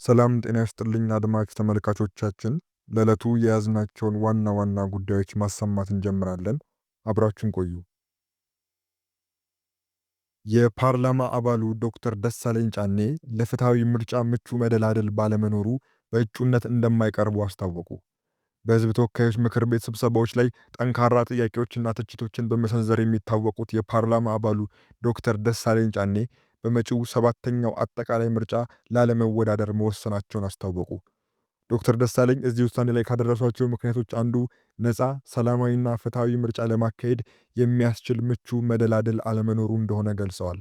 ሰላም ጤና ይስጥልኝ አድማጭ ተመልካቾቻችን፣ ለዕለቱ የያዝናቸውን ዋና ዋና ጉዳዮች ማሰማት እንጀምራለን። አብራችን ቆዩ። የፓርላማ አባሉ ዶክተር ደሳለኝ ጫኔ ለፍትሐዊ ምርጫ ምቹ መደላደል ባለመኖሩ በእጩነት እንደማይቀርቡ አስታወቁ። በሕዝብ ተወካዮች ምክር ቤት ስብሰባዎች ላይ ጠንካራ ጥያቄዎችና ትችቶችን በመሰንዘር የሚታወቁት የፓርላማ አባሉ ዶክተር ደሳለኝ ጫኔ በመጪው ሰባተኛው አጠቃላይ ምርጫ ላለመወዳደር መወሰናቸውን አስታወቁ። ዶክተር ደሳለኝ እዚህ ውሳኔ ላይ ካደረሷቸው ምክንያቶች አንዱ ነፃ፣ ሰላማዊና ፍትሐዊ ምርጫ ለማካሄድ የሚያስችል ምቹ መደላደል አለመኖሩ እንደሆነ ገልጸዋል።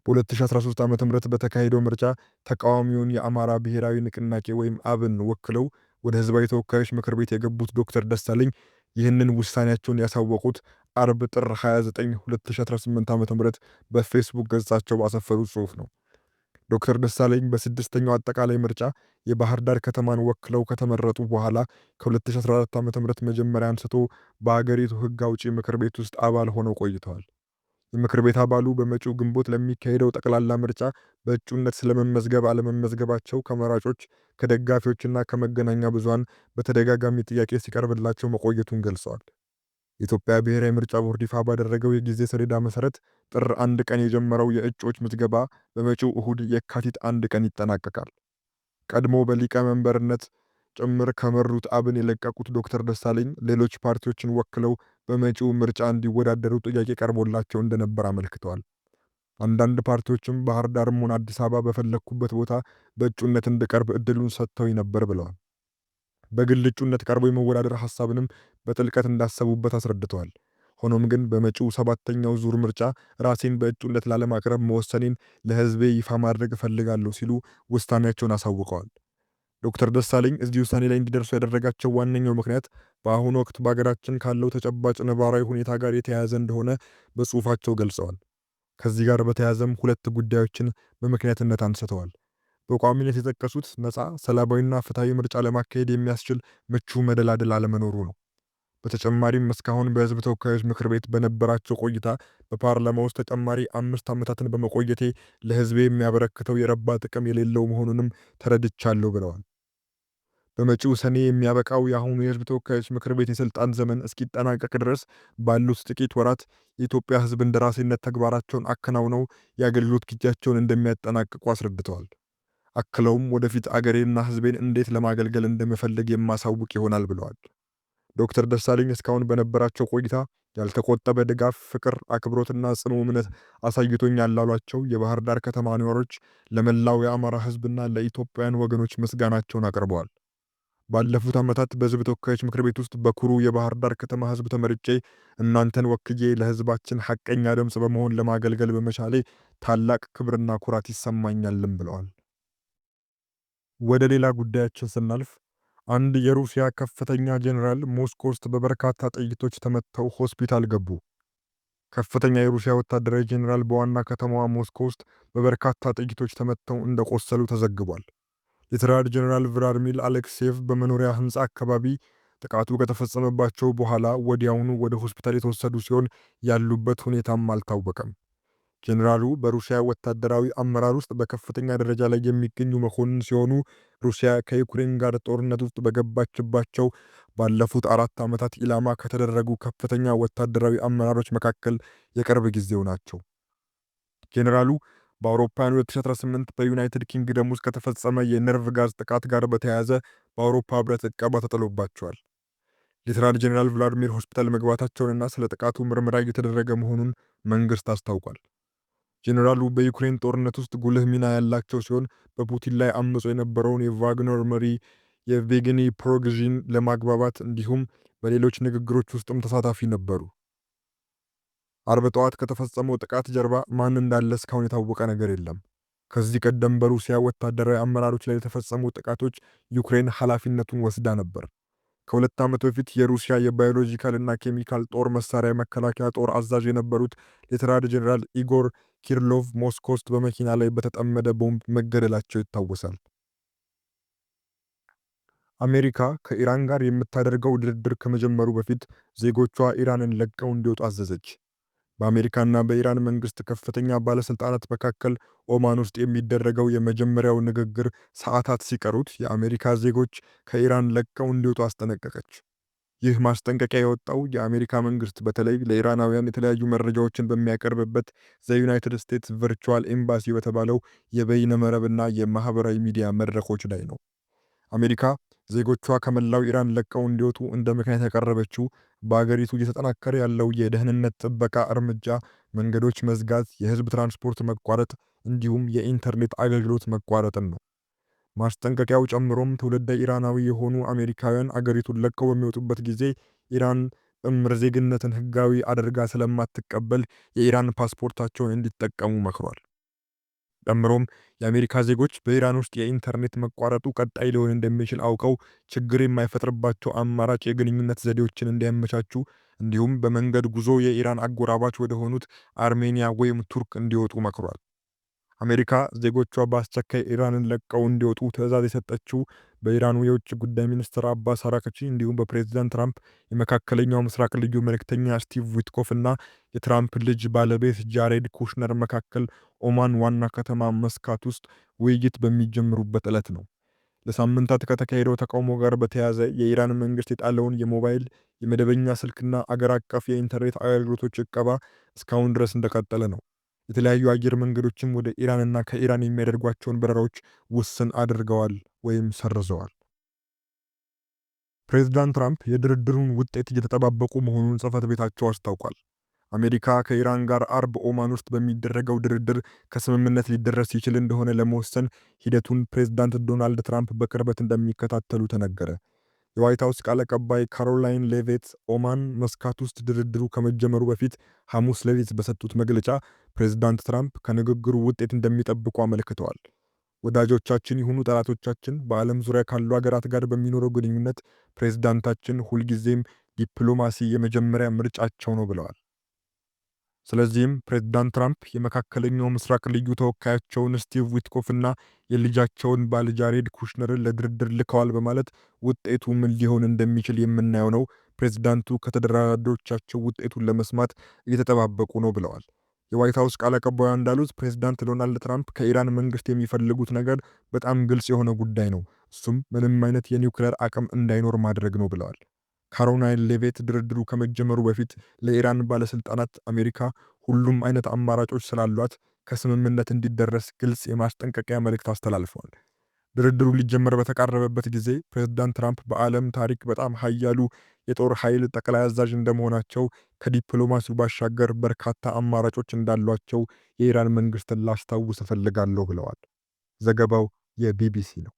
በ2013 ዓ.ም በተካሄደው ምርጫ ተቃዋሚውን የአማራ ብሔራዊ ንቅናቄ ወይም አብን ወክለው ወደ ሕዝባዊ ተወካዮች ምክር ቤት የገቡት ዶክተር ደሳለኝ ይህንን ውሳኔያቸውን ያሳወቁት አርብ ጥር 29 2018 ዓ.ም በፌስቡክ ገጻቸው ባሰፈሩት ጽሑፍ ነው። ዶክተር ደሳለኝ በስድስተኛው አጠቃላይ ምርጫ የባህር ዳር ከተማን ወክለው ከተመረጡ በኋላ ከ2014 ዓ.ም መጀመሪያ አንስቶ በአገሪቱ ሕግ አውጪ ምክር ቤት ውስጥ አባል ሆነው ቆይተዋል። የምክር ቤት አባሉ በመጪው ግንቦት ለሚካሄደው ጠቅላላ ምርጫ በእጩነት ስለመመዝገብ አለመመዝገባቸው ከመራጮች ከደጋፊዎችና ከመገናኛ ብዙሃን በተደጋጋሚ ጥያቄ ሲቀርብላቸው መቆየቱን ገልጸዋል። የኢትዮጵያ ብሔራዊ ምርጫ ቦርድ ይፋ ባደረገው የጊዜ ሰሌዳ መሰረት ጥር 1 ቀን የጀመረው የእጩዎች ምዝገባ በመጪው እሁድ የካቲት 1 ቀን ይጠናቀቃል። ቀድሞ በሊቀመንበርነት ጭምር ከመሩት አብን የለቀቁት ዶክተር ደሳለኝ ሌሎች ፓርቲዎችን ወክለው በመጪው ምርጫ እንዲወዳደሩ ጥያቄ ቀርቦላቸው እንደነበር አመልክተዋል። አንዳንድ ፓርቲዎችም ባህር ዳርም ሆነ አዲስ አበባ በፈለግኩበት ቦታ በእጩነት እንድቀርብ እድሉን ሰጥተው ነበር ብለዋል። በግል እጩነት ቀርቦ የመወዳደር ሐሳብንም በጥልቀት እንዳሰቡበት አስረድተዋል። ሆኖም ግን በመጪው ሰባተኛው ዙር ምርጫ ራሴን በእጩነት ላለማቅረብ መወሰኔን ለሕዝቤ ይፋ ማድረግ እፈልጋለሁ ሲሉ ውሳኔያቸውን አሳውቀዋል። ዶክተር ደሳለኝ እዚህ ውሳኔ ላይ እንዲደርሱ ያደረጋቸው ዋነኛው ምክንያት በአሁኑ ወቅት በሀገራችን ካለው ተጨባጭ ነባራዊ ሁኔታ ጋር የተያያዘ እንደሆነ በጽሑፋቸው ገልጸዋል። ከዚህ ጋር በተያያዘም ሁለት ጉዳዮችን በምክንያትነት አንስተዋል። በቋሚነት የጠቀሱት ነፃ፣ ሰላማዊና ፍትሐዊ ምርጫ ለማካሄድ የሚያስችል ምቹ መደላደል አለመኖሩ ነው። በተጨማሪም እስካሁን በሕዝብ ተወካዮች ምክር ቤት በነበራቸው ቆይታ በፓርላማ ውስጥ ተጨማሪ 5 ዓመታትን በመቆየቴ ለሕዝቤ የሚያበረክተው የረባ ጥቅም የሌለው መሆኑንም ተረድቻለሁ ብለዋል። በመጪው ሰኔ የሚያበቃው የአሁኑ የሕዝብ ተወካዮች ምክር ቤት የሥልጣን ዘመን እስኪጠናቀቅ ድረስ ባሉት ጥቂት ወራት የኢትዮጵያ ሕዝብ እንደራሴነት ተግባራቸውን አከናውነው የአገልግሎት ጊዜያቸውን እንደሚያጠናቅቁ አስረድተዋል። አክለውም ወደፊት አገሬንና ሕዝቤን እንዴት ለማገልገል እንደምፈልግ የማሳውቅ ይሆናል ብለዋል። ዶክተር ደሳለኝ እስካሁን በነበራቸው ቆይታ ያልተቆጠበ ድጋፍ፣ ፍቅር፣ አክብሮትና ጽኑ እምነት አሳይቶኛል ላሏቸው የባህር ዳር ከተማ ነዋሪዎች፣ ለመላው የአማራ ሕዝብና ለኢትዮጵያውያን ወገኖች ምስጋናቸውን አቅርበዋል። ባለፉት ዓመታት በሕዝብ ተወካዮች ምክር ቤት ውስጥ በኩሩ የባህር ዳር ከተማ ሕዝብ ተመርጬ እናንተን ወክዬ ለሕዝባችን ሐቀኛ ድምፅ በመሆን ለማገልገል በመቻሌ ታላቅ ክብርና ኩራት ይሰማኛልም ብለዋል። ወደ ሌላ ጉዳያችን ስናልፍ አንድ የሩሲያ ከፍተኛ ጄኔራል ሞስኮ ውስጥ በበርካታ ጥይቶች ተመተው ሆስፒታል ገቡ። ከፍተኛ የሩሲያ ወታደራዊ ጄኔራል በዋና ከተማዋ ሞስኮ ውስጥ በበርካታ ጥይቶች ተመተው እንደቆሰሉ ተዘግቧል። ሌተናል ጄኔራል ቭላድሚር አሌክሴቭ በመኖሪያ ሕንፃ አካባቢ ጥቃቱ ከተፈጸመባቸው በኋላ ወዲያውኑ ወደ ሆስፒታል የተወሰዱ ሲሆን ያሉበት ሁኔታም አልታወቀም። ጄኔራሉ በሩሲያ ወታደራዊ አመራር ውስጥ በከፍተኛ ደረጃ ላይ የሚገኙ መኮንን ሲሆኑ ሩሲያ ከዩክሬን ጋር ጦርነት ውስጥ በገባችባቸው ባለፉት 4 ዓመታት ኢላማ ከተደረጉ ከፍተኛ ወታደራዊ አመራሮች መካከል የቅርብ ጊዜው ናቸው። ጄኔራሉ በአውሮፓውያኑ 2018 በዩናይትድ ኪንግደም ውስጥ ከተፈጸመ የነርቭ ጋዝ ጥቃት ጋር በተያያዘ በአውሮፓ ህብረት ዕቀባ ተጥሎባቸዋል። ሌተናል ጄኔራል ቭላድሚር ሆስፒታል መግባታቸውንና ስለ ጥቃቱ ምርመራ እየተደረገ መሆኑን መንግስት አስታውቋል። ጄኔራሉ በዩክሬን ጦርነት ውስጥ ጉልህ ሚና ያላቸው ሲሆን በፑቲን ላይ አምጾ የነበረውን የቫግነር መሪ የቬጌኒ ፕሪጎዥን ለማግባባት እንዲሁም በሌሎች ንግግሮች ውስጥም ተሳታፊ ነበሩ። አርብ ጠዋት ከተፈጸመው ጥቃት ጀርባ ማን እንዳለ እስካሁን የታወቀ ነገር የለም። ከዚህ ቀደም በሩሲያ ወታደራዊ አመራሮች ላይ የተፈጸሙ ጥቃቶች ዩክሬን ኃላፊነቱን ወስዳ ነበር። ከ2 ዓመት በፊት የሩሲያ የባዮሎጂካል እና ኬሚካል ጦር መሳሪያ መከላከያ ጦር አዛዥ የነበሩት ሌተናል ጄኔራል ኢጎር ኪርሎቭ ሞስኮ ውስጥ በመኪና ላይ በተጠመደ ቦምብ መገደላቸው ይታወሳል። አሜሪካ ከኢራን ጋር የምታደርገው ድርድር ከመጀመሩ በፊት ዜጎቿ ኢራንን ለቀው እንዲወጡ አዘዘች። በአሜሪካና በኢራን መንግሥት ከፍተኛ ባለሥልጣናት መካከል ኦማን ውስጥ የሚደረገው የመጀመሪያው ንግግር ሰዓታት ሲቀሩት የአሜሪካ ዜጎች ከኢራን ለቀው እንዲወጡ አስጠነቀቀች። ይህ ማስጠንቀቂያ የወጣው የአሜሪካ መንግሥት በተለይ ለኢራናውያን የተለያዩ መረጃዎችን በሚያቀርብበት ዘዩናይትድ ስቴትስ ቨርቹዋል ኤምባሲ በተባለው የበይነ መረብና የማኅበራዊ ሚዲያ መድረኮች ላይ ነው። አሜሪካ ዜጎቿ ከመላው ኢራን ለቀው እንዲወጡ እንደ ምክንያት ያቀረበችው በአገሪቱ እየተጠናከረ ያለው የደህንነት ጥበቃ እርምጃ፣ መንገዶች መዝጋት፣ የህዝብ ትራንስፖርት መቋረጥ እንዲሁም የኢንተርኔት አገልግሎት መቋረጥን ነው። ማስጠንቀቂያው ጨምሮም ትውልደ ኢራናዊ የሆኑ አሜሪካውያን አገሪቱን ለቀው በሚወጡበት ጊዜ ኢራን ጥምር ዜግነትን ህጋዊ አድርጋ ስለማትቀበል የኢራን ፓስፖርታቸውን እንዲጠቀሙ መክሯል። ጨምሮም የአሜሪካ ዜጎች በኢራን ውስጥ የኢንተርኔት መቋረጡ ቀጣይ ሊሆን እንደሚችል አውቀው ችግር የማይፈጥርባቸው አማራጭ የግንኙነት ዘዴዎችን እንዲያመቻቹ እንዲሁም በመንገድ ጉዞ የኢራን አጎራባች ወደ ሆኑት አርሜኒያ ወይም ቱርክ እንዲወጡ መክሯል። አሜሪካ ዜጎቿ በአስቸኳይ ኢራንን ለቀው እንዲወጡ ትዕዛዝ የሰጠችው በኢራኑ የውጭ ጉዳይ ሚኒስትር አባስ አራክቺ እንዲሁም በፕሬዝዳንት ትራምፕ የመካከለኛው ምስራቅ ልዩ መልእክተኛ ስቲቭ ዊትኮፍ እና የትራምፕ ልጅ ባለቤት ጃሬድ ኩሽነር መካከል ኦማን ዋና ከተማ መስካት ውስጥ ውይይት በሚጀምሩበት ዕለት ነው። ለሳምንታት ከተካሄደው ተቃውሞ ጋር በተያያዘ የኢራን መንግስት የጣለውን የሞባይል የመደበኛ ስልክና አገር አቀፍ የኢንተርኔት አገልግሎቶች ዕቀባ እስካሁን ድረስ እንደቀጠለ ነው። የተለያዩ አየር መንገዶችም ወደ ኢራንና ከኢራን የሚያደርጓቸውን በረራዎች ውስን አድርገዋል ወይም ሰርዘዋል። ፕሬዝዳንት ትራምፕ የድርድሩን ውጤት እየተጠባበቁ መሆኑን ጽሕፈት ቤታቸው አስታውቋል። አሜሪካ ከኢራን ጋር አርብ ኦማን ውስጥ በሚደረገው ድርድር ከስምምነት ሊደረስ ይችል እንደሆነ ለመወሰን ሂደቱን ፕሬዝዳንት ዶናልድ ትራምፕ በቅርበት እንደሚከታተሉ ተነገረ። የዋይት ሃውስ ቃል አቀባይ ካሮላይን ሌቪት ኦማን መስካት ውስጥ ድርድሩ ከመጀመሩ በፊት ሐሙስ ሌሊት በሰጡት መግለጫ ፕሬዝዳንት ትራምፕ ከንግግሩ ውጤት እንደሚጠብቁ አመልክተዋል። ወዳጆቻችን ይሁኑ ጠላቶቻችን፣ በዓለም ዙሪያ ካሉ ሀገራት ጋር በሚኖረው ግንኙነት ፕሬዝዳንታችን ሁልጊዜም ዲፕሎማሲ የመጀመሪያ ምርጫቸው ነው ብለዋል። ስለዚህም ፕሬዝዳንት ትራምፕ የመካከለኛው ምስራቅ ልዩ ተወካያቸውን ስቲቭ ዊትኮፍ እና የልጃቸውን ባል ጃሬድ ኩሽነርን ለድርድር ልከዋል በማለት ውጤቱ ምን ሊሆን እንደሚችል የምናየው ነው። ፕሬዝዳንቱ ከተደራዳሪዎቻቸው ውጤቱን ለመስማት እየተጠባበቁ ነው ብለዋል። የዋይት ሃውስ ቃል አቀባዩ እንዳሉት ፕሬዝዳንት ዶናልድ ትራምፕ ከኢራን መንግስት የሚፈልጉት ነገር በጣም ግልጽ የሆነ ጉዳይ ነው። እሱም ምንም አይነት የኒውክሌር አቅም እንዳይኖር ማድረግ ነው ብለዋል። ካሮላይን ሌቪት ድርድሩ ከመጀመሩ በፊት ለኢራን ባለስልጣናት አሜሪካ ሁሉም አይነት አማራጮች ስላሏት ከስምምነት እንዲደረስ ግልጽ የማስጠንቀቂያ መልእክት አስተላልፈዋል። ድርድሩ ሊጀመር በተቃረበበት ጊዜ ፕሬዝዳንት ትራምፕ በዓለም ታሪክ በጣም ኃያሉ የጦር ኃይል ጠቅላይ አዛዥ እንደመሆናቸው ከዲፕሎማሲው ባሻገር በርካታ አማራጮች እንዳሏቸው የኢራን መንግስትን ላስታውስ እፈልጋለሁ ብለዋል። ዘገባው የቢቢሲ ነው።